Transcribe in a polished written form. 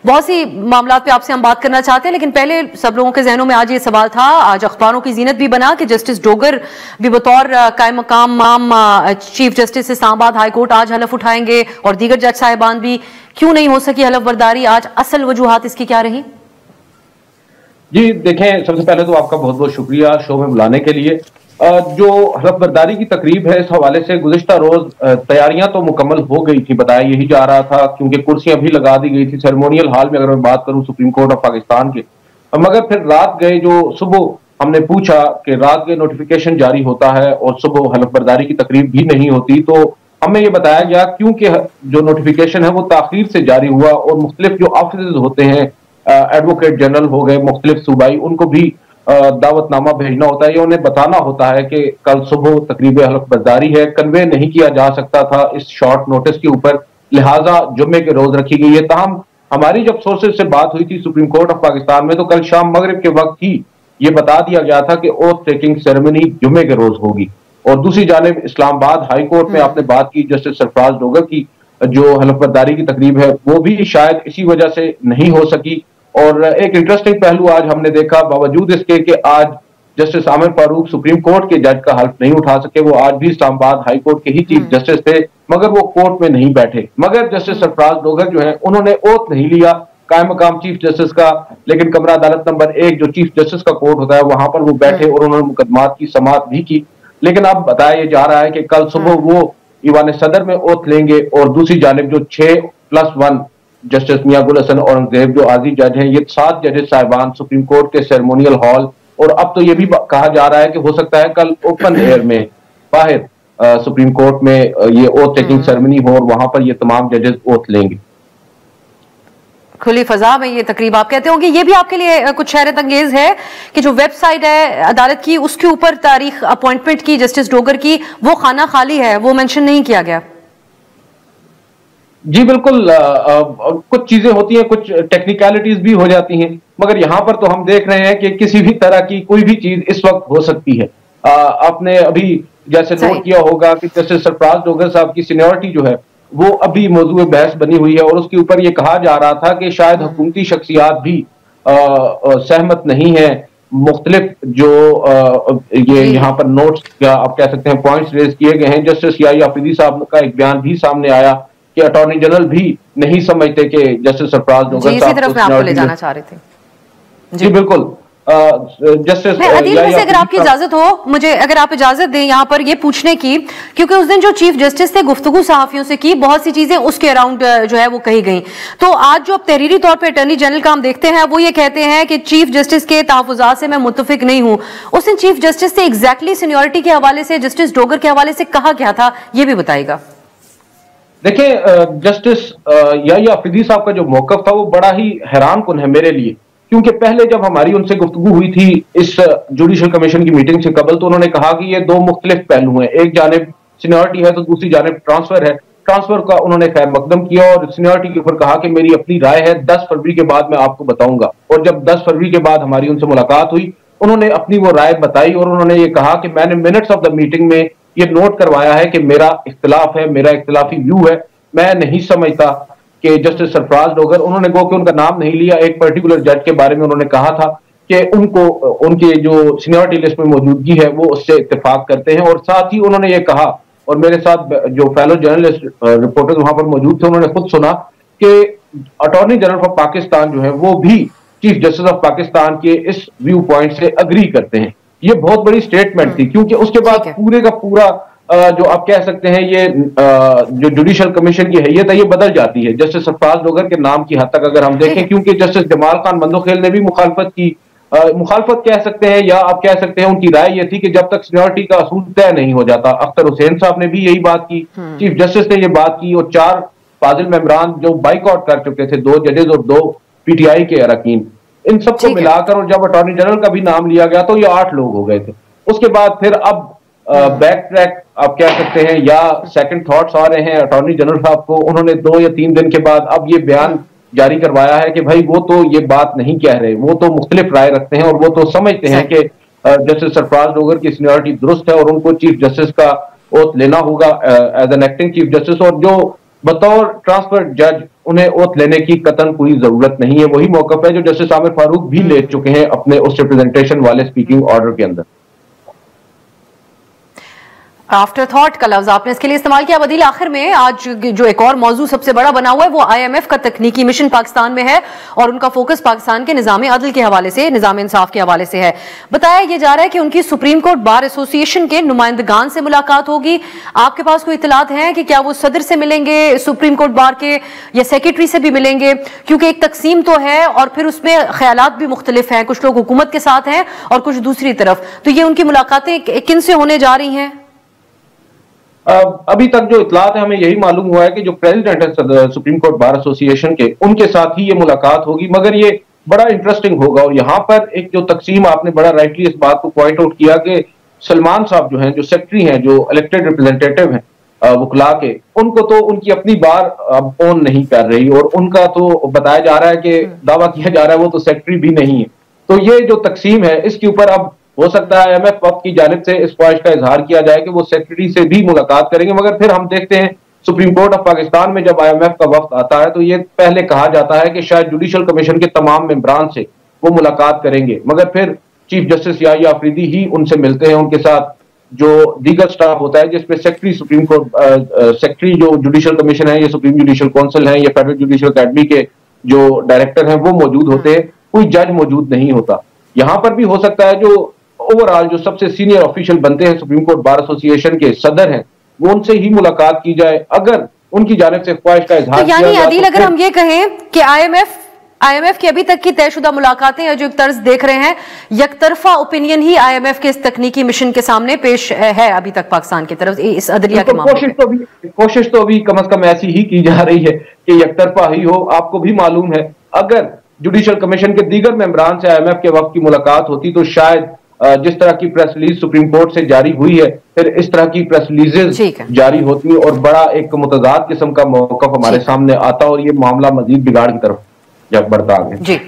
बहुत सी मामला पे आपसे हम बात करना चाहते हैं, लेकिन पहले सब लोगों के जहनों में आज ये सवाल था, आज अखबारों की जीनत भी बना कि जस्टिस डोगर भी बतौर कायम मकाम chief justice Islamabad high court आज हलफ उठाएंगे और दीगर जज साहिबान भी। क्यों नहीं हो सकी हलफ बर्दारी आज? असल वजूहात इसकी क्या रही? जी देखें, सबसे पहले तो आपका बहुत बहुत शुक्रिया शो में बुलाने के लिए। जो हलफ बर्दारी की तकरीब है, इस हवाले से गुज़िश्ता रोज तैयारियां तो मुकम्मल हो गई थी, बताया यही जा रहा था, क्योंकि कुर्सियां भी लगा दी गई थी सेरेमोनियल हॉल में, अगर मैं बात करूं सुप्रीम कोर्ट ऑफ पाकिस्तान के। मगर फिर रात गए, जो सुबह हमने पूछा कि रात के नोटिफिकेशन जारी होता है और सुबह हलफ बर्दारी की तकरीब भी नहीं होती, तो हमें ये बताया गया क्योंकि जो नोटिफिकेशन है वो ताखीर से जारी हुआ और मुख्तलिफ जो ऑफिस होते हैं, एडवोकेट जनरल हो गए मुख्तलिफ सूबाई, उनको भी दावतनामा भेजना होता है, या उन्हें बताना होता है कि कल सुबह तकरीब हलफ बर्दारी है। कन्वे नहीं किया जा सकता था इस शॉर्ट नोटिस के ऊपर, लिहाजा जुम्मे के रोज रखी गई है। ताहम हमारी जब सोर्सेज से बात हुई थी सुप्रीम कोर्ट ऑफ पाकिस्तान में, तो कल शाम मगरिब के वक्त ही ये बता दिया गया था कि ओथ टेकिंग सेरेमनी जुम्मे के रोज होगी। और दूसरी जानिब इस्लामाबाद हाई कोर्ट में आपने बात की जस्टिस सरफराज डोगर की जो हलफ बर्दारी की तकरीब है, वो भी शायद इसी वजह से नहीं हो सकी। और एक इंटरेस्टिंग पहलू आज हमने देखा, बावजूद इसके कि आज justice Aamir Farooq supreme court के जज का हल्फ नहीं उठा सके, वो आज भी इस्लामाबाद हाई कोर्ट के ही चीफ जस्टिस थे, मगर वो कोर्ट में नहीं बैठे। मगर जस्टिस सरफराज डोगर जो है उन्होंने ओथ नहीं लिया कायम मकाम चीफ जस्टिस का, लेकिन कमरा अदालत नंबर 1 जो चीफ जस्टिस का कोर्ट होता है वहां पर वो बैठे और उन्होंने मुकदमात की समाअत भी की। लेकिन अब बताया जा रहा है कि कल सुबह वो ईवान सदर में ओथ लेंगे और दूसरी जानिब जो 6+1 जस्टिस मियां गुल हसन औरंगजेब जो आजी जज हैं, ये 7 जजेस साहिबान सुप्रीम कोर्ट के सेरेमोनियल हॉल, और अब तो ये भी कहा जा रहा है कि हो सकता है कल ओपन एयर में बाहर सुप्रीम कोर्ट में ये ओथ टेकिंग सेरेमनी हो और वहां पर ये तमाम जजेस ओथ लेंगे। खुली फजा में ये तकरीब आप कहते होंगे। ये भी आपके लिए कुछ हैरत अंगेज है कि जो वेबसाइट है अदालत की, उसके ऊपर तारीख अपॉइंटमेंट की जस्टिस डोगर की, वो खाना खाली है, वो मेंशन नहीं किया गया। जी बिल्कुल, कुछ चीजें होती हैं, कुछ टेक्निकलिटीज भी हो जाती हैं, मगर यहां पर तो हम देख रहे हैं कि किसी भी तरह की कोई भी चीज इस वक्त हो सकती है। आपने अभी जैसे नोट किया होगा कि जस्टिस सरफराज डोगर साहब की सीनियरिटी जो है वो अभी मौजूद बहस बनी हुई है, और उसके ऊपर ये कहा जा रहा था कि शायद हुकूमती शख्सियात भी सहमत नहीं है। मुख्तलिफ जो ये यहाँ पर नोट्स या आप कह सकते हैं पॉइंट्स रेज किए गए हैं। जस्टिस याही आफरीदी साहब का एक बयान भी सामने आया कि अटॉर्नी जनरल भी नहीं समझते कि जस्टिस सरफराज डोगर साहब ले जाना चाह रहे थे। जी बिल्कुल, जस्टिस से अगर आपकी इजाजत हो, मुझे अगर आप इजाजत दें यहाँ पर ये पूछने की, क्योंकि उस दिन जो चीफ जस्टिस थे गुफ्तगू सहाफियों से की, बहुत सी चीजें उसके अराउंड जो है वो कही गई। तो आज जो अब तहरीरी तौर पे अटॉर्नी जनरल का हम देखते हैं, वो ये कहते हैं कि चीफ जस्टिस के तहफुजात से मैं मुत्तफिक नहीं हूं। उस दिन चीफ जस्टिस से एग्जैक्टली सीनियरिटी के हवाले से, जस्टिस डोगर के हवाले से कहा क्या था, ये भी बताइएगा। देखिए, जस्टिस याही आफरीदी साहब का जो मौकफ था वो बड़ा ही हैरान कुन है मेरे लिए, क्योंकि पहले जब हमारी उनसे गुफ्तगू हुई थी इस जुडिशल कमीशन की मीटिंग से कबल, तो उन्होंने कहा कि ये दो मुख्तलिफ पहलू हैं, एक जानिब सीनियरिटी है तो दूसरी जानिब ट्रांसफर है। ट्रांसफर का उन्होंने खैर मकदम किया और सीनियरिटी के ऊपर कहा कि मेरी अपनी राय है, 10 फरवरी के बाद मैं आपको बताऊंगा। और जब 10 फरवरी के बाद हमारी उनसे मुलाकात हुई, उन्होंने अपनी वो राय बताई और उन्होंने ये कहा कि मैंने मिनट्स ऑफ द मीटिंग में ये नोट करवाया है कि मेरा इख्तिलाफ है, मेरा इख्तिलाफी व्यू है। मैं नहीं समझता कि जस्टिस सरफराज डोगर, उन्होंने गो कि उनका नाम नहीं लिया, एक पर्टिकुलर जज के बारे में उन्होंने कहा था कि उनको उनके जो सीनियरिटी लिस्ट में मौजूदगी है वो उससे इत्तेफाक करते हैं। और साथ ही उन्होंने ये कहा, और मेरे साथ जो फेलो जर्नलिस्ट रिपोर्टर्स वहां पर मौजूद थे, उन्होंने खुद सुना कि अटॉर्नी जनरल ऑफ पाकिस्तान जो है वो भी चीफ जस्टिस ऑफ पाकिस्तान के इस व्यू पॉइंट से अग्री करते हैं। ये बहुत बड़ी स्टेटमेंट थी, क्योंकि उसके बाद पूरे का पूरा जो आप कह सकते हैं ये जो जुडिशल कमीशन की हैयत है ये बदल जाती है जस्टिस सरफराज डोगर के नाम की हद तक अगर हम देखें, क्योंकि जस्टिस जमाल खान मंदोखेल ने भी मुखालफत की। मुखालफत कह सकते हैं या आप कह सकते हैं उनकी राय ये थी कि जब तक सीनियरिटी का असूल तय नहीं हो जाता। अख्तर हुसैन साहब ने भी यही बात की, चीफ जस्टिस ने ये बात की, और 4 फाजिल मेंबरान जो बाइकआउट कर चुके थे, 2 जजेस और 2 पीटीआई के अरकान, इन सबको मिलाकर, और जब अटॉर्नी जनरल का भी नाम लिया गया तो ये 8 लोग हो गए थे। उसके बाद फिर अब बैक ट्रैक आप कह सकते हैं या सेकंड थॉट्स आ रहे हैं अटॉर्नी जनरल साहब को। उन्होंने 2 या 3 दिन के बाद अब ये बयान जारी करवाया है कि भाई वो तो ये बात नहीं कह रहे, वो तो मुख्तलिफ राय रखते हैं और वो तो समझते हैं कि जस्टिस सरफराज डोगर की सीनियरिटी दुरुस्त है और उनको चीफ जस्टिस का ओथ लेना होगा as an acting chief justice. और जो बतौर ट्रांसफर जज उन्हें ओथ लेने की कतन कोई जरूरत नहीं है। वही मौकफ है जो जस्टिस आमिर फारूक भी ले चुके हैं अपने उस रिप्रेजेंटेशन वाले स्पीकिंग ऑर्डर के अंदर। आफ्टर थॉट का लफ्ज आपने इसके लिए इस्तेमाल किया। बदील, आखिर में आज जो एक और मौजू सबसे बड़ा बना हुआ है वो IMF का तकनीकी मिशन पाकिस्तान में है और उनका फोकस पाकिस्तान के निजाम अदल के हवाले से, निजाम इंसाफ के हवाले से है। बताया यह जा रहा है कि उनकी सुप्रीम कोर्ट बार एसोसिएशन के नुमाइंदगान से मुलाकात होगी। आपके पास कोई इतलात है कि क्या वो सदर से मिलेंगे सुप्रीम कोर्ट बार के या सेक्रेटरी से भी मिलेंगे? क्योंकि एक तकसीम तो है और फिर उसमें ख्यालात भी मुख्तलिफ हैं, कुछ लोग हुकूमत के साथ हैं और कुछ दूसरी तरफ। तो ये उनकी मुलाकातें किन से होने जा रही हैं? अभी तक जो इतलात है हमें यही मालूम हुआ है कि जो प्रेसिडेंट है सुप्रीम कोर्ट बार एसोसिएशन के, उनके साथ ही ये मुलाकात होगी। मगर ये बड़ा इंटरेस्टिंग होगा और यहाँ पर एक जो तकसीम, आपने बड़ा राइटली इस बात को पॉइंट आउट किया कि सलमान साहब जो हैं, जो सेक्रेटरी हैं, जो इलेक्टेड रिप्रेजेंटेटिव हैं वकला के, उनको तो उनकी अपनी बार अब ऑन नहीं कर रही और उनका तो बताया जा रहा है कि दावा किया जा रहा है वो तो सेक्रेटरी भी नहीं है। तो ये जो तकसीम है इसके ऊपर अब हो सकता है IMF वक्त की जानिब से इस ख्वाहिश का इजहार किया जाए कि वो सेक्रेटरी से भी मुलाकात करेंगे। मगर फिर हम देखते हैं सुप्रीम कोर्ट ऑफ पाकिस्तान में जब IMF का वक्त आता है तो ये पहले कहा जाता है कि शायद जुडिशल कमीशन के तमाम मेंबरान से वो मुलाकात करेंगे, मगर फिर चीफ जस्टिस याहिया अफरीदी ही उनसे मिलते हैं। उनके साथ जो दीगर स्टाफ होता है जिसमें सेक्रेटरी सुप्रीम कोर्ट, सेक्रेटरी जो जुडिशल कमीशन है, ये सुप्रीम जुडिशल काउंसिल है, ये फेडरल जुडिशल अकेडमी के जो डायरेक्टर हैं वो मौजूद होते हैं, कोई जज मौजूद नहीं होता। यहाँ पर भी हो सकता है जो ओवरऑल जो सबसे सीनियर ऑफिशियल बनते हैं सुप्रीम कोर्ट बार एसोसिएशन के सदर हैं, वो उनसे ही मुलाकात की जाए अगर उनकी जानिब से ख्वाहिश का इजहार। तो यानी अदील, अगर हम ये कहें कि IMF की अभी तक की तयशुदा मुलाकातें या जो एक तर्ज देख रहे हैं, यकतरफा ओपिनियन ही IMF के इस तकनीकी मिशन के सामने पेश है अभी तक पाकिस्तान की तरफ इस अदलिया के मामले में। कोशिश तो अभी कम से कम ऐसी ही की जा रही है कि यकतरफा ही हो। आपको भी मालूम है अगर जुडिशल कमीशन के दीगर मेंबरान से IMF के वक्त की मुलाकात होती तो शायद जिस तरह की प्रेस रिलीज सुप्रीम कोर्ट से जारी हुई है, फिर इस तरह की प्रेस रिलीजेस जारी होती और बड़ा एक मुतजाद किस्म का मौक़िफ़ हमारे सामने आता और ये मामला मजीद बिगाड़ की तरफ बढ़ता आगे। जी।